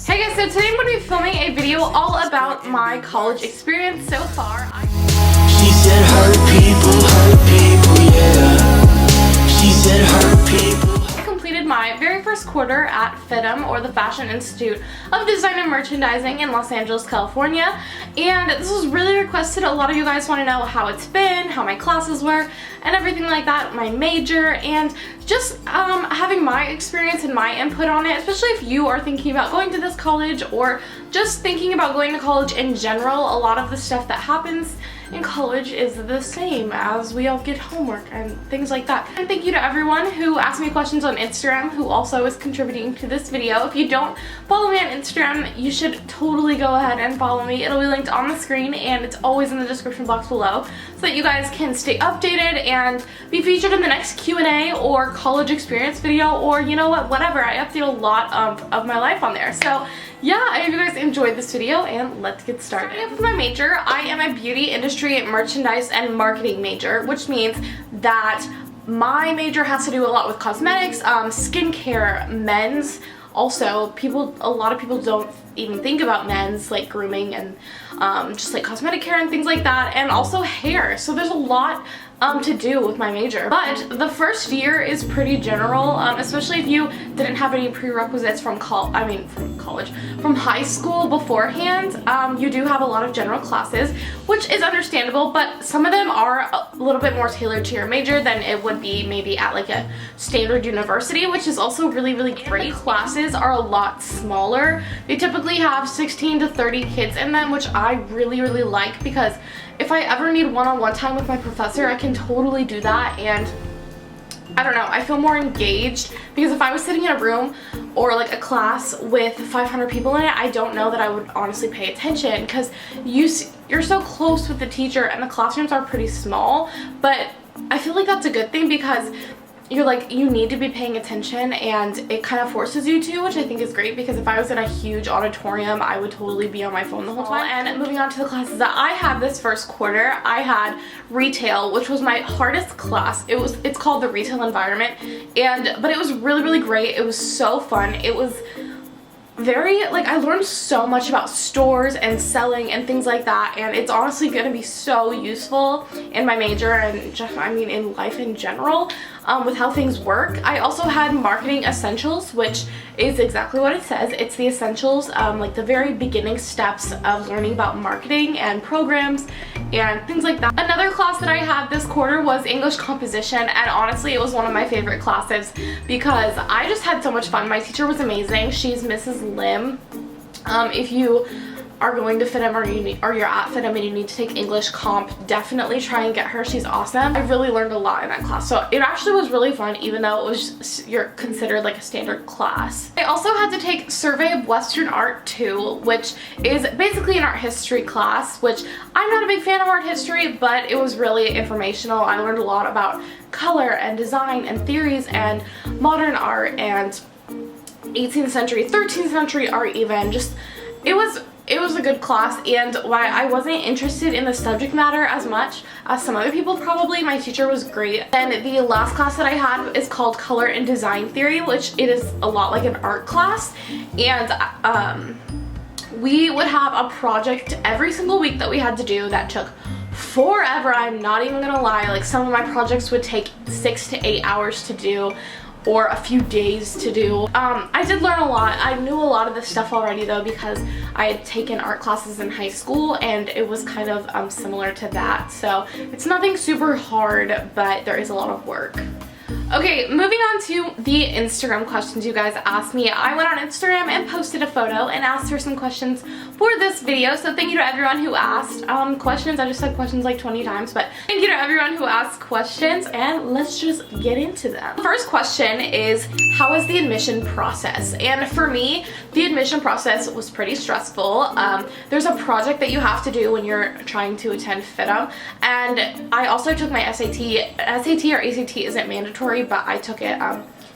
Hey guys, so today I'm going to be filming a video all about my college experience so far. She said hurt people, yeah. She said hurt people. I completed my very first quarter at FIDM, or the Fashion Institute of Design and Merchandising in Los Angeles, California. And this was really requested. A lot of you guys want to know how it's been, how my classes were, and everything like that, my major, and just having my experience and my input on it, especially if you are thinking about going to this college or just thinking about going to college in general. A lot of the stuff that happens in college is the same, as we all get homework and things like that. And thank you to everyone who asked me questions on Instagram, who also is contributing to this video. If you don't follow me on Instagram, you should totally go ahead and follow me. It'll be linked on the screen and it's always in the description box below, so that you guys can stay updated and be featured in the next Q&A or college experience video, or you know what, whatever. I update a lot of my life on there. So yeah, I hope you guys enjoyed this video, and let's get started. Starting with my major, I am a beauty industry, merchandise, and marketing major, which means that my major has to do a lot with cosmetics, skincare, men's. Also, a lot of people don't even think about men's, like grooming and just like cosmetic care and things like that, and also hair. So there's a lot to do with my major. But the first year is pretty general, especially if you didn't have any prerequisites from high school beforehand. You do have a lot of general classes, which is understandable, but some of them are a little bit more tailored to your major than it would be maybe at like a standard university, which is also really, really great. The classes are a lot smaller. They typically have 16 to 30 kids in them, which I really, really like, because if I ever need one-on-one time with my professor, I can totally do that. And I don't know, I feel more engaged, because if I was sitting in a room or like a class with 500 people in it, I don't know that I would honestly pay attention, because you're so close with the teacher and the classrooms are pretty small. But I feel like that's a good thing, because you need to be paying attention, and it kind of forces you to, which I think is great, because if I was in a huge auditorium, I would totally be on my phone the whole time. And moving on to the classes that I had this first quarter, I had retail, which was my hardest class. It's called the retail environment, but it was really, really great. It was so fun. It was I learned so much about stores and selling and things like that, and it's honestly going to be so useful in my major and just, in life in general, with how things work. I also had marketing essentials, which is exactly what it says. It's the essentials, like the very beginning steps of learning about marketing and programs and things like that. Another class that I had this quarter was English composition, and honestly it was one of my favorite classes because I just had so much fun. My teacher was amazing. She's Mrs. Lim. If you are going to FIDM or you're at FIDM and you need to take English comp, definitely try and get her. She's awesome. I really learned a lot in that class, so it actually was really fun, even though it was you're considered like a standard class. I also had to take Survey of Western Art 2, which is basically an art history class, which I'm not a big fan of art history, but it was really informational. I learned a lot about color and design and theories and modern art and 18th century, 13th century art even. Just it was a good class, and while I wasn't interested in the subject matter as much as some other people probably, my teacher was great. And the last class that I had is called Color and Design Theory, which it is a lot like an art class, and we would have a project every single week that we had to do that took forever. I'm not even gonna lie, like some of my projects would take 6 to 8 hours to do, or a few days to do. I did learn a lot. I knew a lot of this stuff already though, because I had taken art classes in high school and it was kind of similar to that. So it's nothing super hard, but there is a lot of work. Okay, moving on to the Instagram questions you guys asked me. I went on Instagram and posted a photo and asked her some questions for this video. So thank you to everyone who asked questions. I just said questions like 20 times, but thank you to everyone who asked questions, and let's just get into them. The first question is, how is the admission process? And for me, the admission process was pretty stressful. There's a project that you have to do when you're trying to attend FIDM, and I also took my SAT. SAT or ACT isn't mandatory, but I took it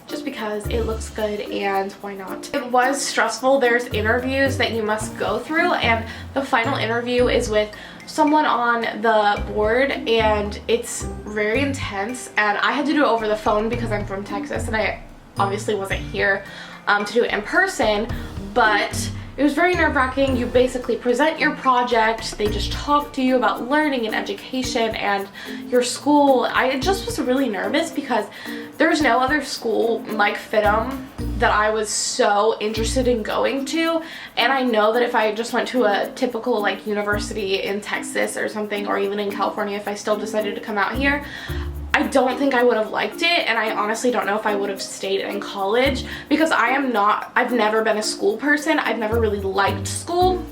just because it looks good, and why not? It was stressful. There's interviews that you must go through, and the final interview is with someone on the board, and it's very intense, and I had to do it over the phone because I'm from Texas and I obviously wasn't here to do it in person, but it was very nerve-wracking. You basically present your project, they just talk to you about learning and education and your school. I just was really nervous because there's no other school like FIDM that I was so interested in going to, and I know that if I just went to a typical like university in Texas or something, or even in California, if I still decided to come out here, I don't think I would have liked it, and I honestly don't know if I would have stayed in college because I've never been a school person. I've never really liked school,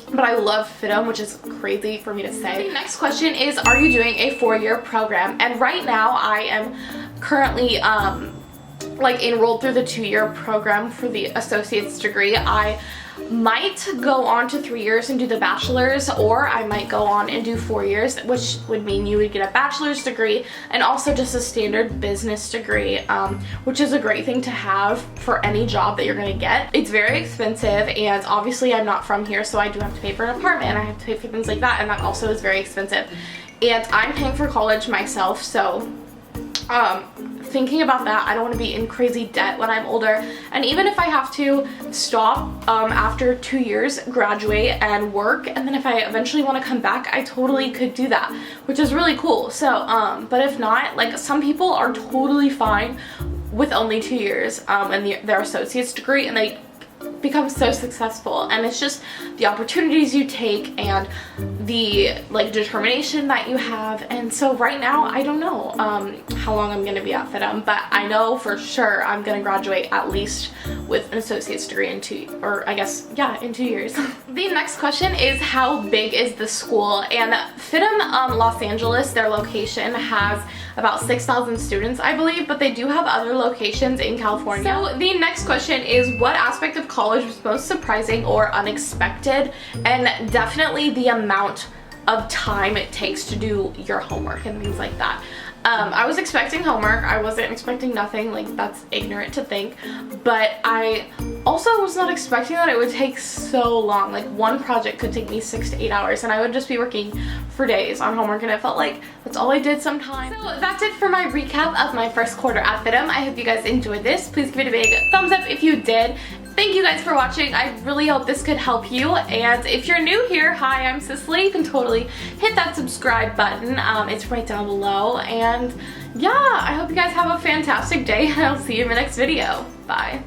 but I love FIDM, which is crazy for me to say. The next question is, are you doing a 4-year program? And right now I am currently like enrolled through the 2-year program for the associate's degree. I might go on to 3 years and do the bachelor's, or I might go on and do 4 years, which would mean you would get a bachelor's degree and also just a standard business degree, which is a great thing to have for any job that you're gonna get. It's very expensive, and obviously I'm not from here, so I do have to pay for an apartment, I have to pay for things like that, and that also is very expensive. And I'm paying for college myself, so thinking about that, I don't want to be in crazy debt when I'm older. And even if I have to stop after 2 years, graduate and work, and then if I eventually want to come back, I totally could do that, which is really cool. So but if not, like, some people are totally fine with only 2 years in their associate's degree, and they become so successful. And it's just the opportunities you take and the like determination that you have. And so right now I don't know how long I'm gonna be at FIDM, but I know for sure I'm gonna graduate at least with an associate's degree in 2 years. The next question is, how big is the school? And FIDM Los Angeles, their location has about 6,000 students, I believe, but they do have other locations in California. So the next question is, what aspect of college was most surprising or unexpected? And definitely the amount of time it takes to do your homework and things like that. I was expecting homework. I wasn't expecting nothing. Like, that's ignorant to think. But I also was not expecting that it would take so long. Like, one project could take me 6 to 8 hours, and I would just be working for days on homework, and it felt like that's all I did sometimes. So that's it for my recap of my first quarter at FIDM. I hope you guys enjoyed this. Please give it a big thumbs up if you did. Thank you guys for watching. I really hope this could help you. And if you're new here, hi, I'm Cicely. You can totally hit that subscribe button. It's right down below. And yeah, I hope you guys have a fantastic day, and I'll see you in my next video. Bye.